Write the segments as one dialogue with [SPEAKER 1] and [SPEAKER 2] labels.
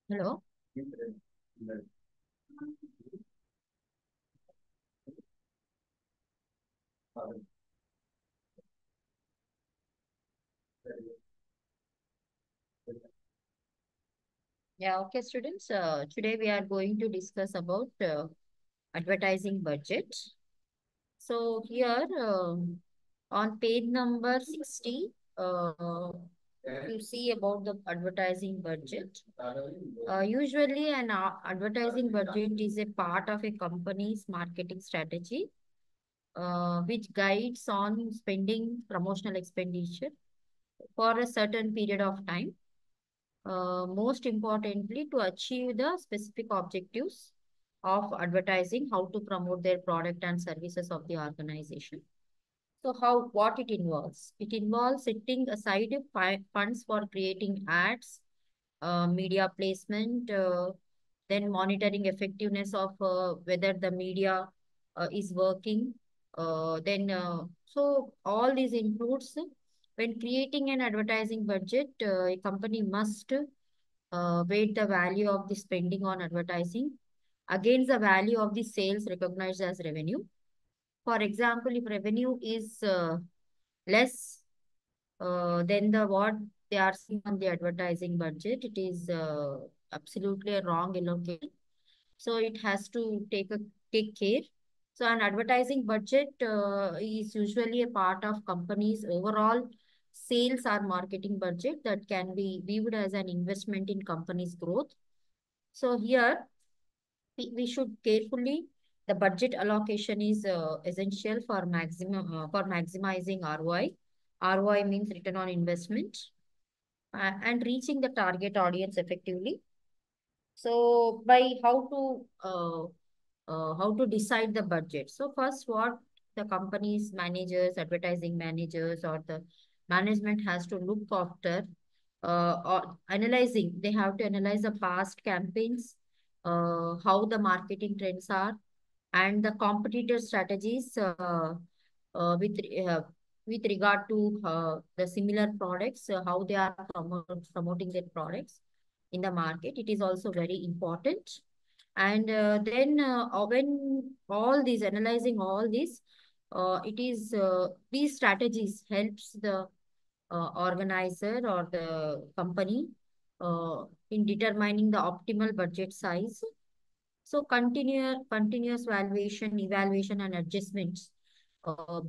[SPEAKER 1] Hello. Yeah, okay, students. Today we are going to discuss about advertising budget. So here on page number 60, you see about the advertising budget. Usually an advertising budget is a part of a company's marketing strategy, which guides on spending promotional expenditure for a certain period of time. Most importantly, to achieve the specific objectives of advertising, how to promote their product and services of the organization. So what it involves? It involves setting aside funds for creating ads, media placement, then monitoring effectiveness of whether the media is working. So all these includes when creating an advertising budget, a company must weight the value of the spending on advertising against the value of the sales recognized as revenue. For example, if revenue is less than the what they are seeing on the advertising budget, it is absolutely a wrong allocation. So it has to take care. So an advertising budget is usually a part of company's overall sales or marketing budget that can be viewed as an investment in company's growth. So here we should carefully, the budget allocation is essential for maximizing ROI. ROI means return on investment, and reaching the target audience effectively. So by how to decide the budget. So first, what the company's managers, advertising managers, or the management has to look after, or analyzing. They have to analyze the past campaigns, how the marketing trends are, and the competitor strategies with regard to the similar products, how they are promoting their products in the market. It is also very important. And then when all these analyzing all this, it is these strategies helps the organizer or the company in determining the optimal budget size. So continuous evaluation and adjustments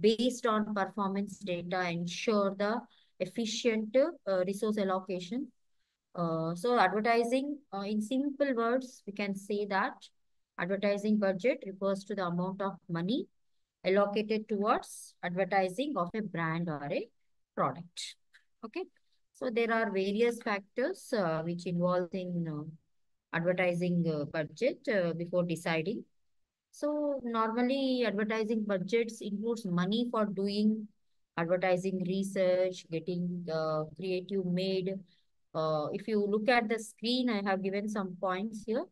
[SPEAKER 1] based on performance data ensure the efficient resource allocation. So advertising, in simple words, we can say that advertising budget refers to the amount of money allocated towards advertising of a brand or a product. Okay. So there are various factors which involve in advertising budget before deciding. So normally advertising budgets includes money for doing advertising research, getting creative made. If you look at the screen, I have given some points here.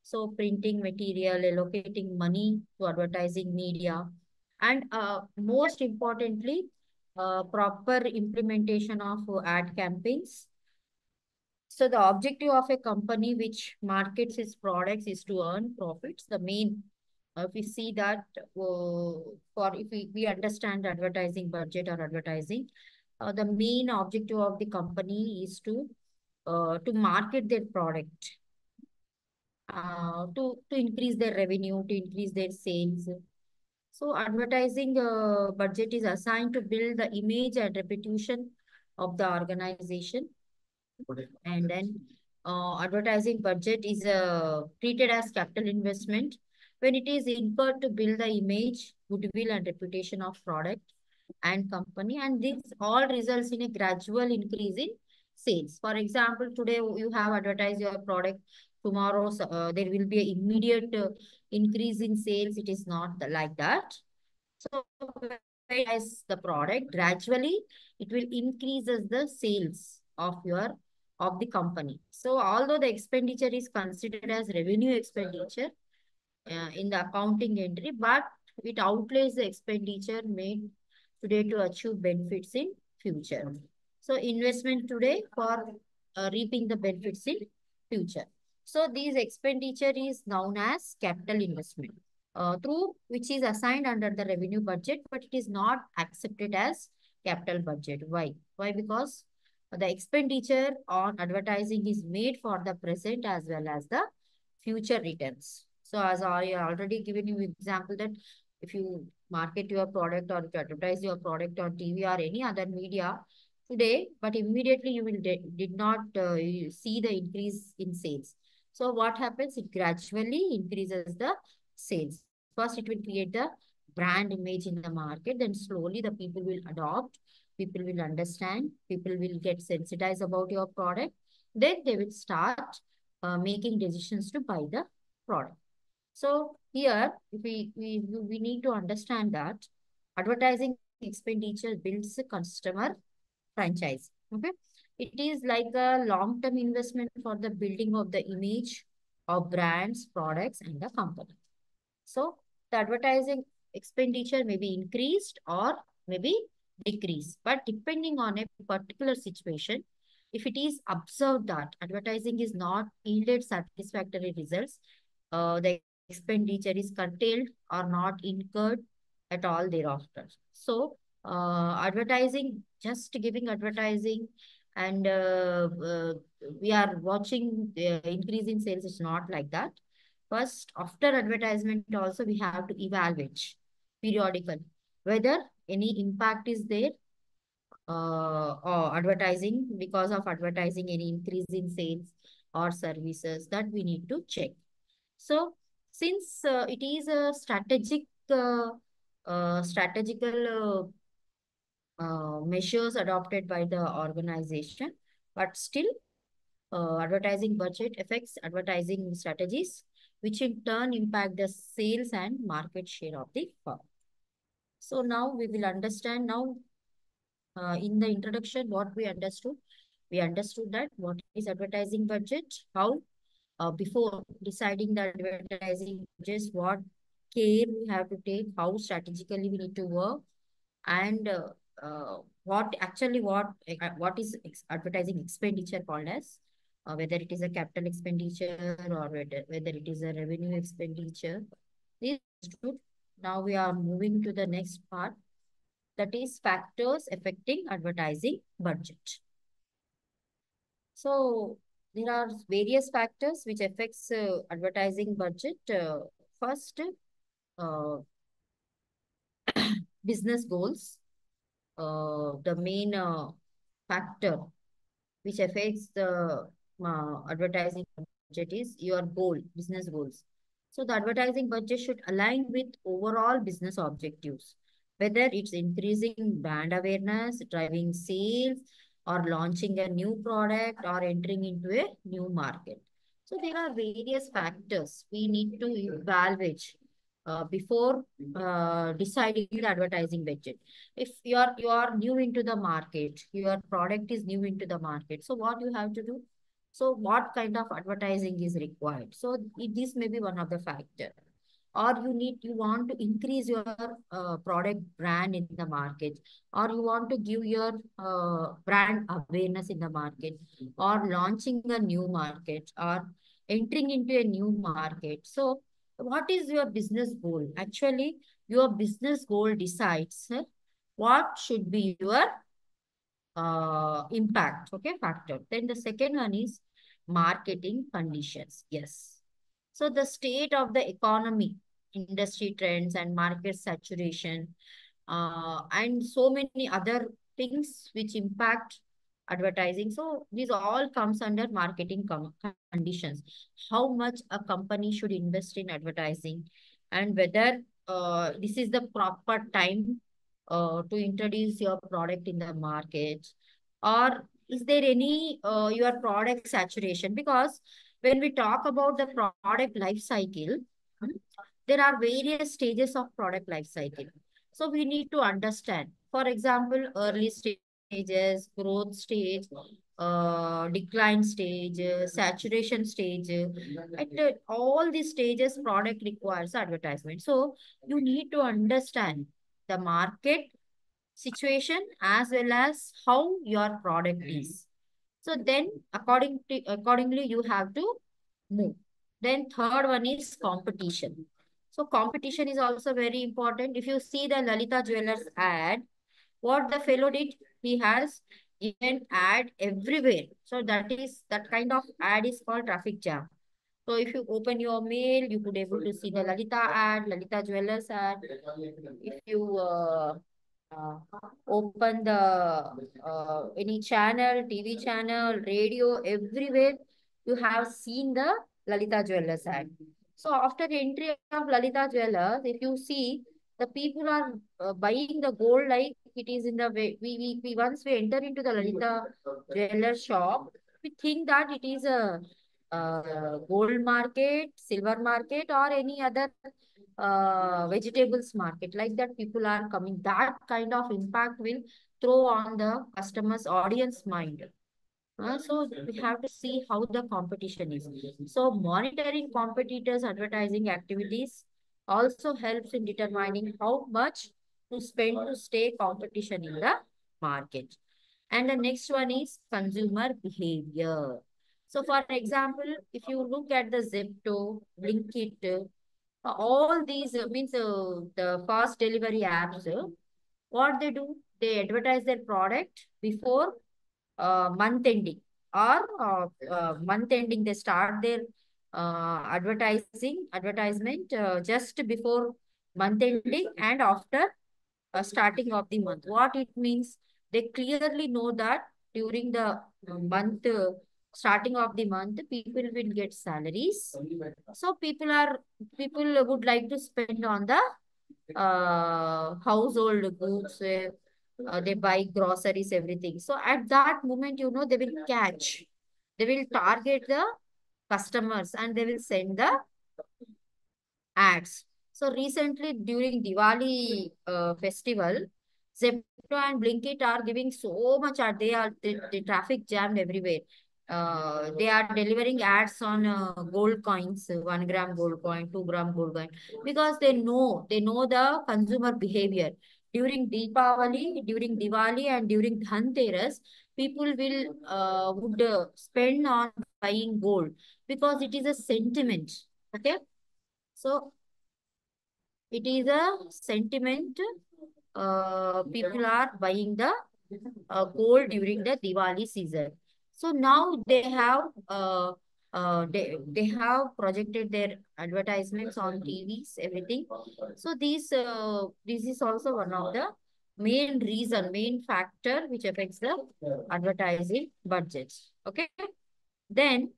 [SPEAKER 1] So printing material, allocating money to advertising media, and most importantly, proper implementation of ad campaigns. So the objective of a company which markets its products is to earn profits. The main, if we see that for if we understand advertising budget or advertising, the main objective of the company is to market their product, to increase their revenue, to increase their sales. So advertising budget is assigned to build the image and reputation of the organization. And then advertising budget is treated as capital investment when it is incurred to build the image, goodwill, and reputation of product and company. And this all results in a gradual increase in sales. For example, today you have advertised your product. Tomorrow there will be an immediate increase in sales. It is not like that. So as the product, gradually it will increases the sales of the company. So although the expenditure is considered as revenue expenditure in the accounting entry, but it outlays the expenditure made today to achieve benefits in future. So investment today for reaping the benefits in future. So this expenditure is known as capital investment, through which is assigned under the revenue budget, but it is not accepted as capital budget. Why? Why? Because the expenditure on advertising is made for the present as well as the future returns. So as I already given you example that if you market your product or if you advertise your product on TV or any other media today, but immediately you will did not you see the increase in sales. So what happens? It gradually increases the sales. First, it will create the brand image in the market. Then slowly the people will adopt. People will understand. People will get sensitized about your product. Then they will start making decisions to buy the product. So here, we need to understand that advertising expenditure builds a customer franchise. Okay. It is like a long-term investment for the building of the image of brands, products, and the company. So the advertising expenditure may be increased or maybe decreased, but depending on a particular situation, if it is observed that advertising is not yielded satisfactory results, the expenditure is curtailed or not incurred at all thereafter. So advertising, just giving advertising and we are watching the increase in sales is not like that. First, after advertisement also we have to evaluate periodical whether any impact is there or advertising, because of advertising any increase in sales or services, that we need to check. So since it is a strategical measures adopted by the organization, but still advertising budget affects advertising strategies, which in turn impact the sales and market share of the firm. So now we will understand now in the introduction what we understood. We understood that what is advertising budget, how before deciding the advertising budget, what care we have to take, how strategically we need to work, and what is advertising expenditure called as, whether it is a capital expenditure or whether it is a revenue expenditure. This is good. Now we are moving to the next part, that is factors affecting advertising budget. So there are various factors which affects advertising budget. First, uh, business goals. The main factor which affects the advertising budget is your goal, business goals. So the advertising budget should align with overall business objectives, whether it's increasing brand awareness, driving sales, or launching a new product or entering into a new market. So there are various factors we need to evaluate before deciding the advertising budget. If you are new into the market, your product is new into the market, so what you have to do? So what kind of advertising is required? So this may be one of the factor. Or you want to increase your product brand in the market, or you want to give your brand awareness in the market, or launching a new market, or entering into a new market. So what is your business goal? Actually, your business goal decides what should be your impact, okay, factor. Then the second one is marketing conditions. Yes. So the state of the economy, industry trends and market saturation, and so many other things which impact advertising. So these all comes under marketing conditions. How much a company should invest in advertising, and whether this is the proper time to introduce your product in the market, or is there any your product saturation? Because when we talk about the product life cycle, hmm, there are various stages of product life cycle. So we need to understand, for example, early stages, growth stage, decline stage, saturation stage. At all these stages, product requires advertisement. So you need to understand the market situation as well as how your product is. So then accordingly, you have to move. Then third one is competition. So competition is also very important. If you see the Lalita Jewelers ad, what the fellow did, he has given ad everywhere. So that kind of ad is called traffic jam. So if you open your mail, you could able to see the Lalita ad, Lalita Jewelers ad. If you uh, open the any channel, TV channel, radio, everywhere, you have seen the Lalita Jewelers ad. So after entry of Lalita Jewelers, if you see, the people are buying the gold like it is in the way. We once we enter into the Lalita Jewelers shop, we think that it is a gold market, silver market, or any other vegetables market. Like that, people are coming. That kind of impact will throw on the customer's audience mind. So we have to see how the competition is. So monitoring competitors' advertising activities also helps in determining how much to spend to stay competition in the market. And the next one is consumer behavior. So for example, if you look at the Zepto, Blinkit, all these means the fast delivery apps, what they do, they advertise their product before month ending or month ending. They start their advertisement just before month ending and after starting of the month. What it means, they clearly know that during the month, starting of the month, people will get salaries. So people would like to spend on the household goods. They buy groceries, everything. So at that moment, they will catch. They will target the customers and they will send the ads. So recently during Diwali festival, Zepto and Blinkit are giving so much ad. The traffic jammed everywhere. They are delivering ads on gold coins, 1 gram gold coin, 2 gram gold coin, because they know the consumer behavior. During Diwali and during Dhanteras, people will would spend on buying gold because it is a sentiment. Okay, so it is a sentiment. People are buying the gold during the Diwali season. So now they have projected their advertisements on TVs, everything. So this is also one of the main factor which affects the advertising budget. Okay. Then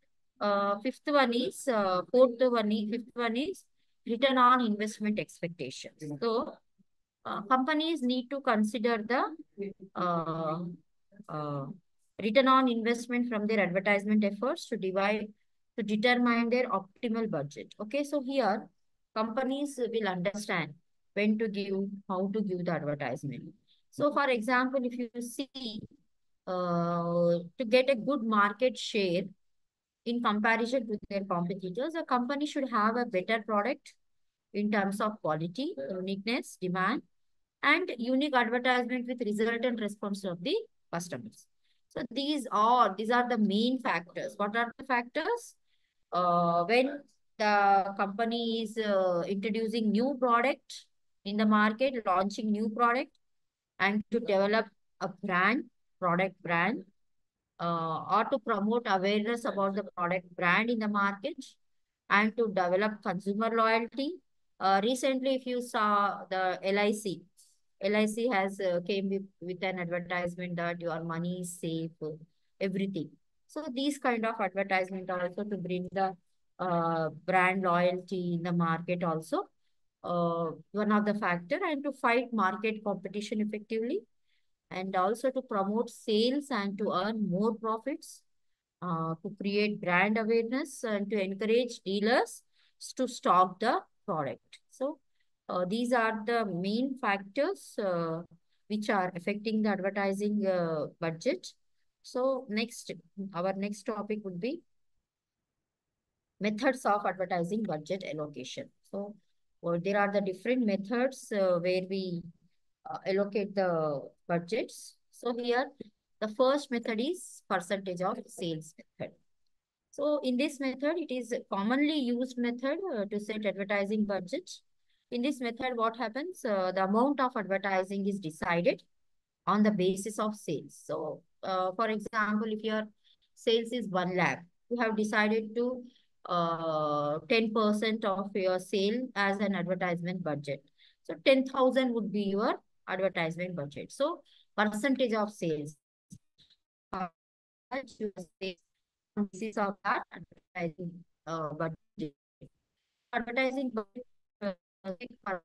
[SPEAKER 1] fifth one is return on investment expectations. So companies need to consider the uh, uh, return on investment from their advertisement efforts to determine their optimal budget. Okay, so here companies will understand when to give, how to give the advertisement. So, for example, if you see to get a good market share in comparison to their competitors, a company should have a better product in terms of quality, uniqueness, demand, and unique advertisement with resultant response of the customers. So these are the main factors. What are the factors? When the company is introducing new product in the market, launching new product, and to develop a product brand, or to promote awareness about the product brand in the market and to develop consumer loyalty. Recently, if you saw the LIC has came with an advertisement that your money is safe, everything. So these kind of advertisement also to bring the brand loyalty in the market also one of the factor, and to fight market competition effectively, and also to promote sales and to earn more profits, to create brand awareness and to encourage dealers to stock the product. So these are the main factors which are affecting the advertising budget. So our next topic would be methods of advertising budget allocation. So there are the different methods where we allocate the budgets. So here, the first method is percentage of sales method. So in this method, it is a commonly used method to set advertising budget. In this method, what happens? The amount of advertising is decided on the basis of sales. So, for example, if your sales is 1 lakh, you have decided to 10% of your sale as an advertisement budget. So 10,000 would be your advertisement budget. So percentage of sales, how much you sales on basis of that advertising budget. Advertising budget for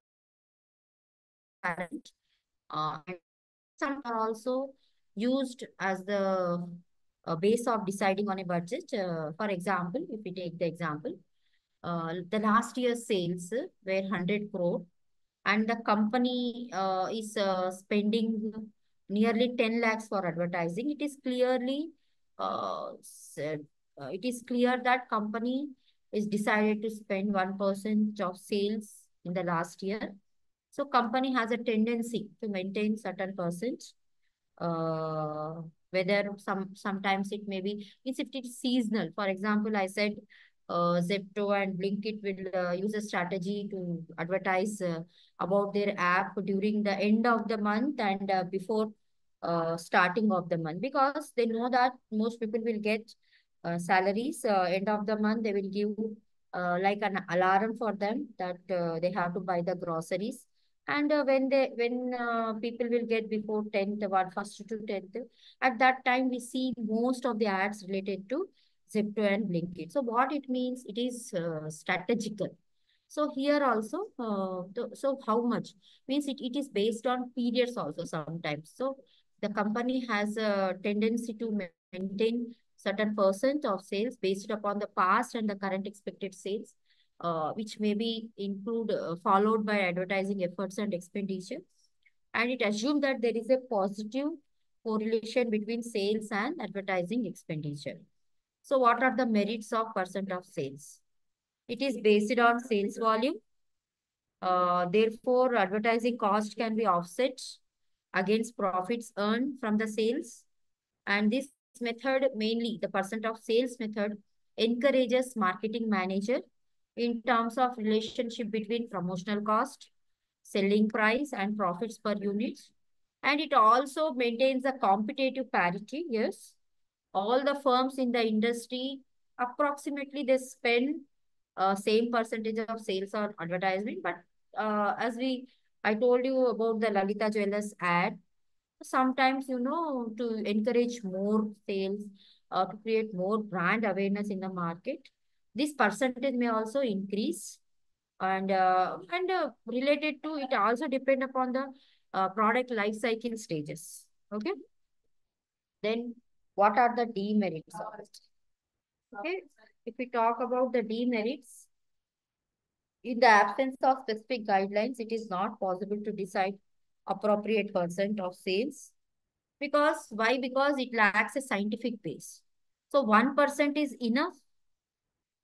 [SPEAKER 1] parent, and some are also used as the base of deciding on a budget. For example, if we take the example, the last year's sales were 100 crore, and the company is spending nearly 10 lakhs for advertising. It is clearly said, it is clear that company is decided to spend 1% of sales in the last year. So company has a tendency to maintain certain percent, uh, whether sometimes it may be, means if it is seasonal. For example, I said Zepto and Blinkit will use a strategy to advertise about their app during the end of the month and before starting of the month, because they know that most people will get salaries end of the month. They will give like an alarm for them that they have to buy the groceries. And when people will get before 10th, about 1st to 10th, at that time we see most of the ads related to Zepto and Blinkit. So what it means, it is strategical. So here also, so how much means it is based on periods also sometimes. So the company has a tendency to maintain certain percent of sales based upon the past and the current expected sales, which may be include followed by advertising efforts and expenditure. And it assumes that there is a positive correlation between sales and advertising expenditure. So what are the merits of percent of sales? It is based on sales volume. Therefore, advertising cost can be offset against profits earned from the sales. And this method, mainly the percent of sales method, encourages marketing manager in terms of relationship between promotional cost, selling price, and profits per unit. And it also maintains a competitive parity. Yes, all the firms in the industry, approximately they spend same percentage of sales on advertisement. But as I told you about the Lalita Jewellers ad, sometimes, to encourage more sales, to create more brand awareness in the market, this percentage may also increase. And related to it also depend upon the product life cycle stages. Okay. Then what are the demerits of it? Okay. If we talk about the demerits, in the absence of specific guidelines, it is not possible to decide appropriate percent of sales. Because why? Because it lacks a scientific base. So 1% is enough,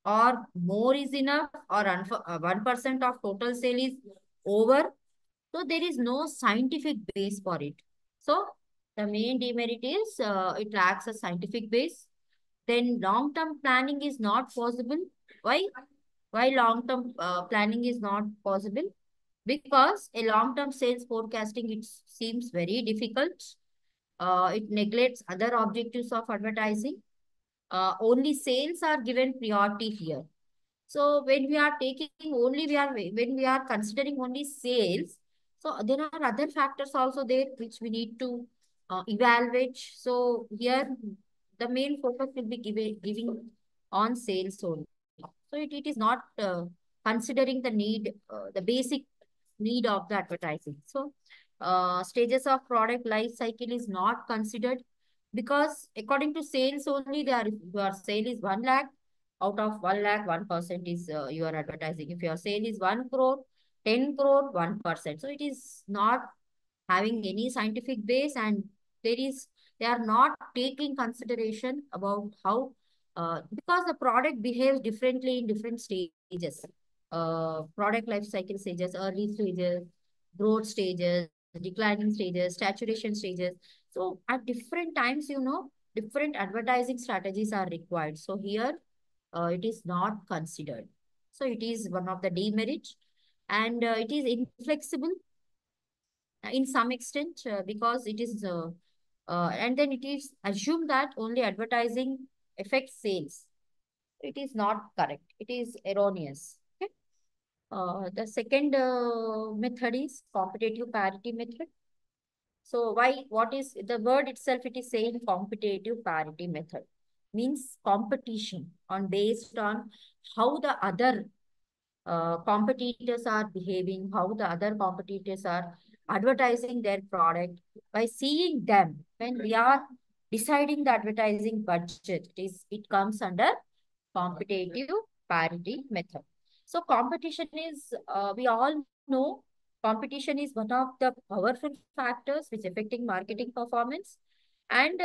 [SPEAKER 1] or more is enough, or 1% of total sale is over. So there is no scientific base for it. So the main demerit is it lacks a scientific base. Then long-term planning is not possible. Why? Why long-term planning is not possible? Because a long-term sales forecasting, it seems very difficult. It neglects other objectives of advertising. Only sales are given priority here. So when we are taking only, when we are considering only sales, so there are other factors also there which we need to evaluate. So here the main focus will be giving on sales only. So it is not considering the need, the basic need of the advertising. So stages of product life cycle is not considered, because according to sales only, your sale is 1 lakh. Out of 1 lakh, 1% is your advertising. If your sale is 1 crore, 10 crore, 1%. So it is not having any scientific base, and there is they are not taking consideration about how, because the product behaves differently in different stages. Product life cycle stages, early stages, growth stages, declining stages, saturation stages. So at different times, different advertising strategies are required. So here it is not considered. So it is one of the demerit, and it is inflexible in some extent because it is, and then it is assumed that only advertising affects sales. It is not correct. It is erroneous. Okay. The second method is competitive parity method. So why, what is the word itself? It is saying competitive parity method means competition on based on how the other competitors are behaving, how the other competitors are advertising their product. By seeing them, when we are deciding the advertising budget, it comes under competitive parity method. So competition is, we all know, competition is one of the powerful factors which affecting marketing performance. And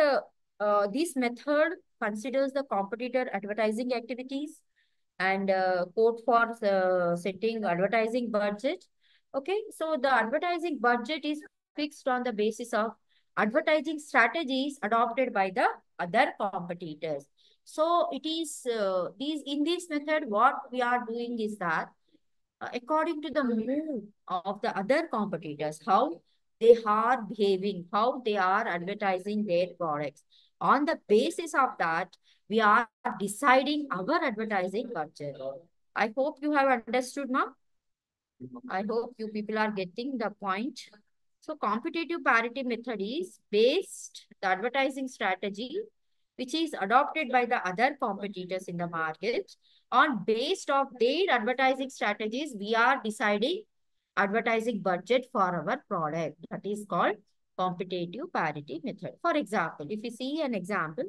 [SPEAKER 1] this method considers the competitor advertising activities and code for setting advertising budget. Okay, so the advertising budget is fixed on the basis of advertising strategies adopted by the other competitors. So it is these in this method, what we are doing is that according to the move of the other competitors, how they are behaving, how they are advertising their products. On the basis of that, we are deciding our advertising budget. I hope you have understood, ma'am. I hope you people are getting the point. So competitive parity method is based the advertising strategy which is adopted by the other competitors in the market. On based of their advertising strategies, we are deciding advertising budget for our product. That is called competitive parity method. For example, if you see an example,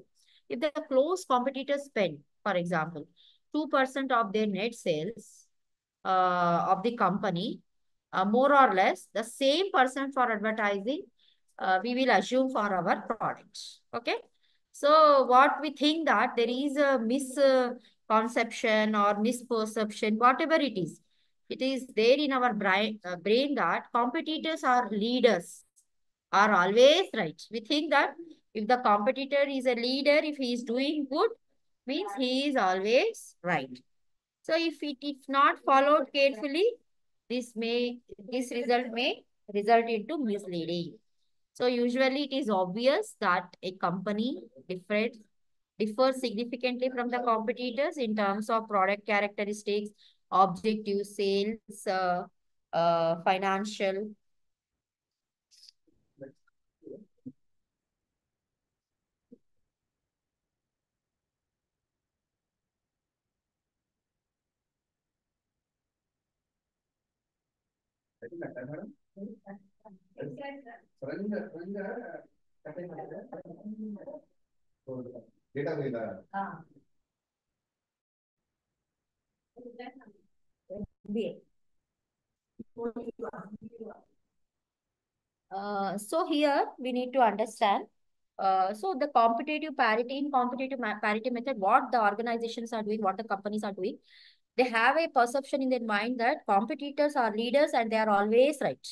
[SPEAKER 1] if the close competitors spend, for example, 2% of their net sales of the company, more or less the same person for advertising, we will assume for our products. Okay. So what we think that there is a misconception or misperception, whatever it is there in our brain that competitors are leaders, are always right. We think that if the competitor is a leader, if he is doing good, means he is always right. So if it is not followed carefully, this result may result into misleading. So usually it is obvious that a company differs significantly from the competitors in terms of product characteristics, objective sales, financial. MBA. So here we need to understand. So the competitive parity in parity method, what the organizations are doing, what the companies are doing, they have a perception in their mind that competitors are leaders and they are always right.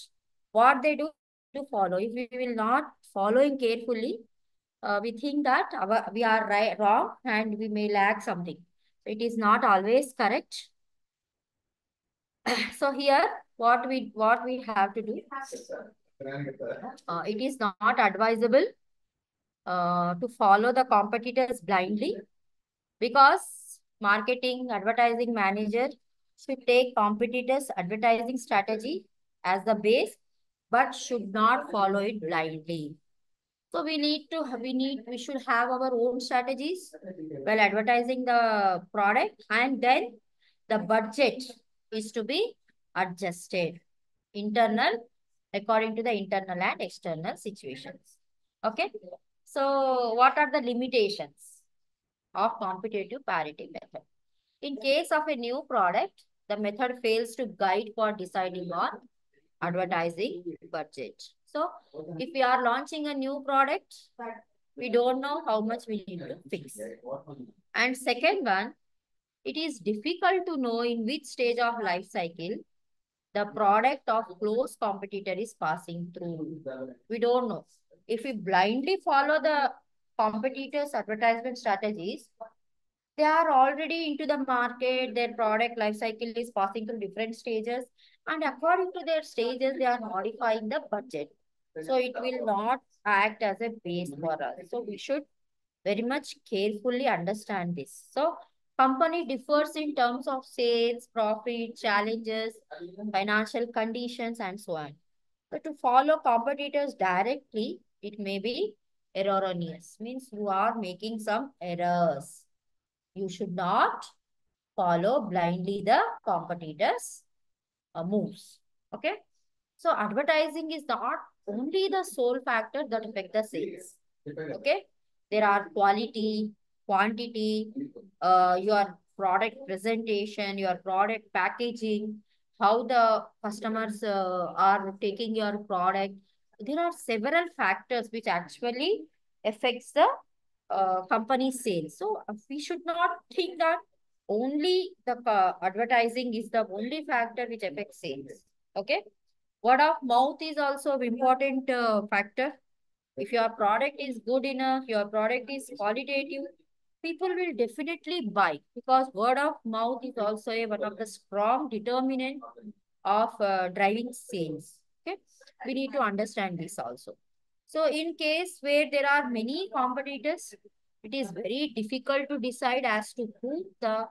[SPEAKER 1] What they do to follow. If we will not following carefully, we think that we are right, wrong, and we may lack something. It is not always correct. So here, what we have to do, it is not advisable to follow the competitors blindly, because marketing advertising manager should take competitors advertising strategy as the base but should not follow it blindly. So we should have our own strategies while advertising the product, and then the budget is to be adjusted internal according to the internal and external situations. Okay. So what are the limitations of competitive parity method? In case of a new product, the method fails to guide for deciding on advertising budget. So if we are launching a new product, we don't know how much we need to fix. And second one, it is difficult to know in which stage of life cycle the product of close competitor is passing through. We don't know. If we blindly follow the competitors' advertisement strategies, They are already into the market, their product life cycle is passing through different stages, and according to their stages, they are modifying the budget. So it will not act as a base for us. So we should very much carefully understand this. So company differs in terms of sales, profit, challenges, financial conditions, and so on. So to follow competitors directly, it may be erroneous. Means you are making some errors. You should not follow blindly the competitors' moves. Okay. So advertising is not only the sole factor that affect the sales. Okay. There are quality, quantity, your product presentation, your product packaging, how the customers are taking your product. There are several factors which actually affects the company sales. So we should not think that only the advertising is the only factor which affects sales. Okay. Word of mouth is also an important factor. If your product is good enough, your product is qualitative, people will definitely buy because word of mouth is also one of the strong determinant of driving sales. Okay, we need to understand this also. So, in case where there are many competitors, it is very difficult to decide as to who the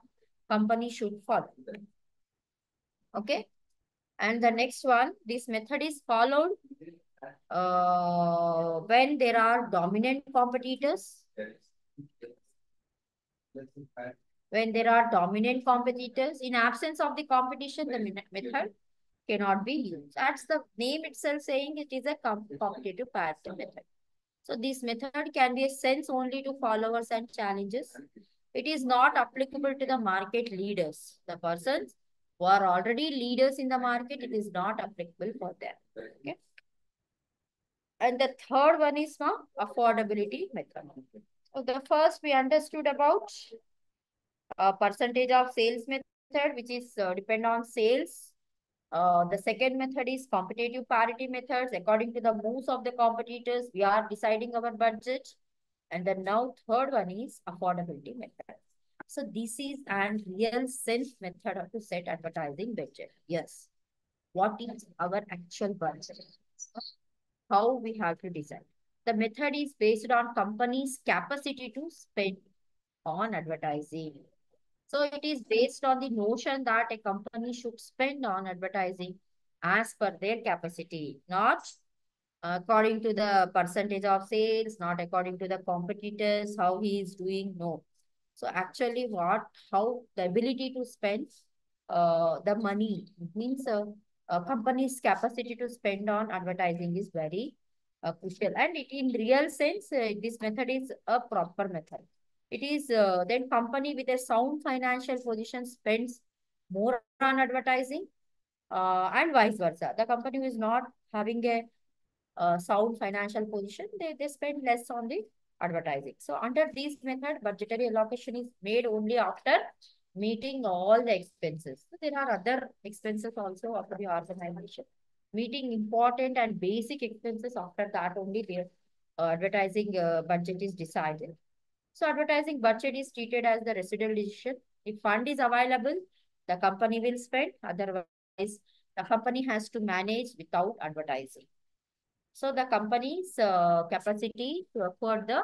[SPEAKER 1] company should follow. Okay, and the next one, this method is followed when there are dominant competitors. When there are dominant competitors, in absence of the competition, the method cannot be used. That's the name itself saying it is a competitive parity method. So this method can be a sense only to followers and challenges. It is not applicable to the market leaders. The persons who are already leaders in the market, it is not applicable for them. Okay. And the third one is now affordability method. So the first we understood about percentage of sales method, which is depend on sales. The second method is competitive parity methods. According to the moves of the competitors, we are deciding our budget. And the now third one is affordability method. So this is an real sense method of to set advertising budget. Yes. What is our actual budget? How we have to decide. The method is based on company's capacity to spend on advertising. So it is based on the notion that a company should spend on advertising as per their capacity, not according to the percentage of sales, not according to the competitors, how he is doing. No. So actually how the ability to spend the money means a company's capacity to spend on advertising is very crucial. And it in real sense, this method is a proper method. It is then company with a sound financial position spends more on advertising and vice versa. The company who is not having a sound financial position, they spend less on the advertising. So under this method, budgetary allocation is made only after meeting all the expenses. So there are other expenses also of the organization. Meeting important and basic expenses, after that only their advertising budget is decided. So advertising budget is treated as the residual decision. If fund is available, the company will spend. Otherwise, the company has to manage without advertising. So the company's capacity to afford the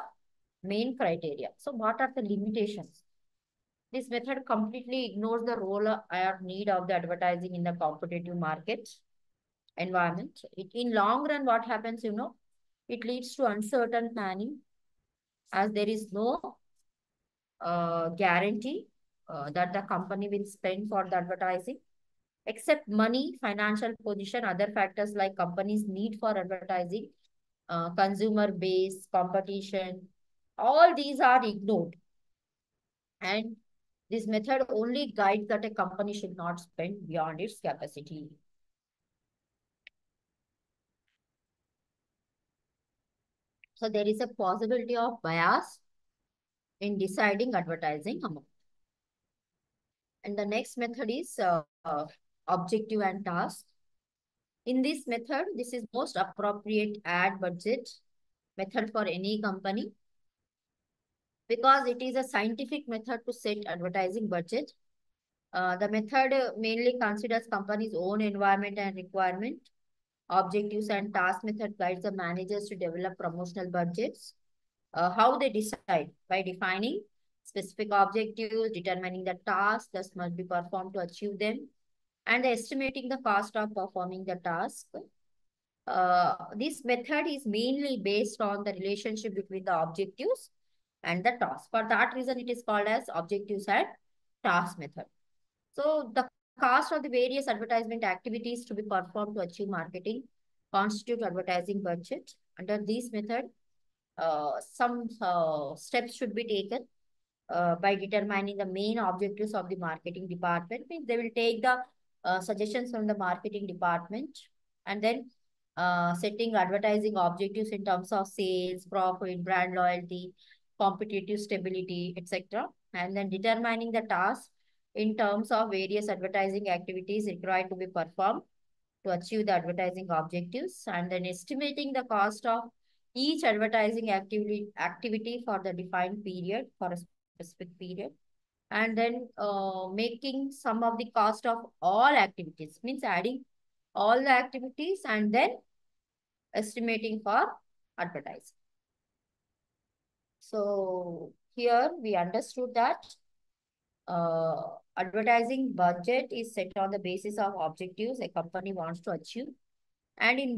[SPEAKER 1] main criteria. So what are the limitations? This method completely ignores the role or need of the advertising in the competitive market environment. In long run, what happens, it leads to uncertain planning as there is no guarantee that the company will spend for the advertising. Except money, financial position, other factors like company's need for advertising, consumer base, competition, all these are ignored. And this method only guides that a company should not spend beyond its capacity. So there is a possibility of bias in deciding advertising amount. And the next method is objective and task. In this method, this is most appropriate ad budget method for any company. because it is a scientific method to set advertising budget. The method mainly considers company's own environment and requirement, objectives and task method guides the managers to develop promotional budgets. How they decide? By defining specific objectives, determining the tasks that must be performed to achieve them, and estimating the cost of performing the task. This method is mainly based on the relationship between the objectives and the task. For that reason, it is called as objectives and task method. So the cost of the various advertisement activities to be performed to achieve marketing constitute advertising budget. Under this method, some steps should be taken by determining the main objectives of the marketing department. Means they will take the suggestions from the marketing department, and then setting advertising objectives in terms of sales, profit, brand loyalty, competitive stability, etc. And then determining the task in terms of various advertising activities required to be performed to achieve the advertising objectives, and then estimating the cost of each advertising activity for the defined period, for a specific period, and then making some of the cost of all activities, means adding all the activities and then estimating for advertising. So here we understood that advertising budget is set on the basis of objectives a company wants to achieve, and in